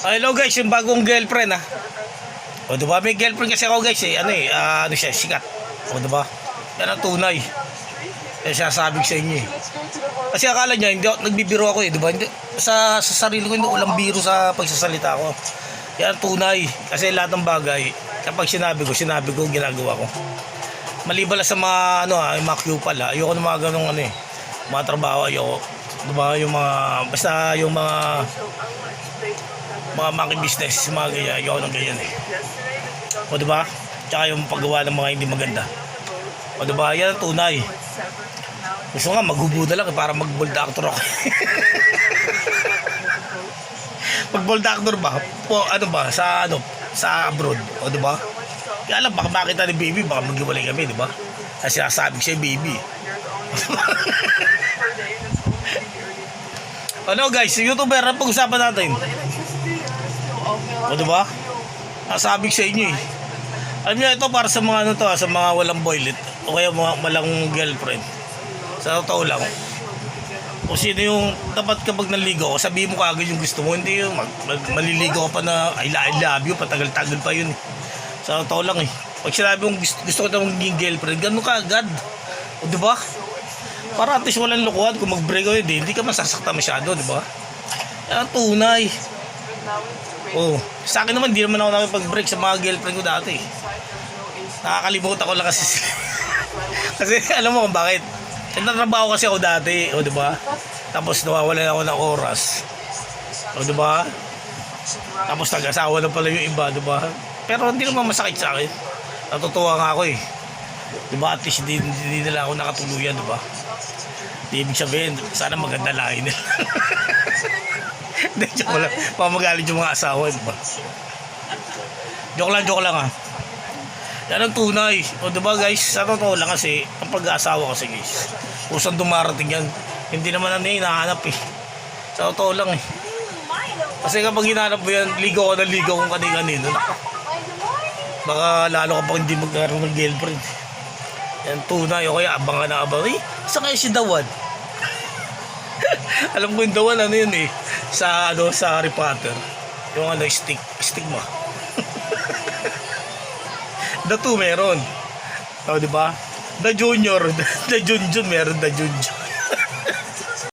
Hello guys, yung bagong girlfriend ha. O diba, may girlfriend kasi ako guys eh. Ano siya, sikat. O diba, yan ang tunay. Kaya siya sabi ko sa inyo eh. Kasi akala niya, hindi ako, nagbibiro ako eh, diba? Hindi, sa sarili ko, hindi walang biro sa pagsasalita ko. Yan ang tunay. Kasi lahat ng bagay, kapag sinabi ko, ginagawa ko. Maliban lang sa mga, yung mga kupal ha. Ayoko ng mga ganong mga trabaho, ayoko. Diba, yung mga, basta yung mga monkey business, mga ganyan, ayoko ng ganyan eh. O diba? Tsaka yung paggawa ng mga hindi maganda. O diba? Yan ang tunay. Gusto nga maghubuda lang para mag-bold actor ako. Mag-bold actor ba? Po, sa abroad. O diba? Kaya alam, baka makita ni baby, baka maghiwalay kami, diba? Kasi sasabi siya baby. Ano guys, YouTuber, ang pag-usapan natin. O diba? Nasabi ko sa inyo eh. Alam niyo, ito para sa mga sa mga walang boylet o kaya mga walang girlfriend. Sa totoo lang, kung sino yung dapat kapag naligaw, sabihin mo kaagad yung gusto mo. Hindi yung maliligaw ka pa na I love you, patagal-tagal pa yun eh. Sa totoo lang eh. Pag sinabi mong gusto ko na maging girlfriend, gano'n ka agad. O diba? Para at least walang lukuhan. Kung mag-break ko hindi ka masasakta masyado, diba? Yan ang tunay. Oh, sa akin naman, hindi naman ako nakipag-break sa mga girlfriend ko dati. Nakakalimutan ko lang kasi. Kasi alam mo kung bakit. Nagtatrabaho kasi ako dati, o diba? Tapos nawawalan ako ng oras. O diba? Tapos nag-asawa na pala yung iba, diba? Pero hindi naman masakit sa akin. Natutuwa nga ako eh. Diba? At least hindi nila ako nakatuluyan, diba? Di ibig sabihin, sana maganda lahi nila. Hindi, joke lang. Pamagalit yung mga asawa, diba? Joke lang ha. Yan ang tunay. O diba guys, sa totoo lang kasi, ang pag-aasawa kasi guys, kung saan dumarating yan, hindi naman hinahanap eh. Sa totoo lang eh. Kasi kapag hinahanap mo yan, ligaw ka kung kanino. Baka lalo ka pa hindi magkaroon ng girlfriend. Yan tunay. O kaya abang ka na abang. Eh, saan kaya si Dawan? Alam ko yung Dawan yun eh. Sa Harry Potter. Yung stigma. The 2 meron. O diba? The Junior, the Junjun meron, the Junjun.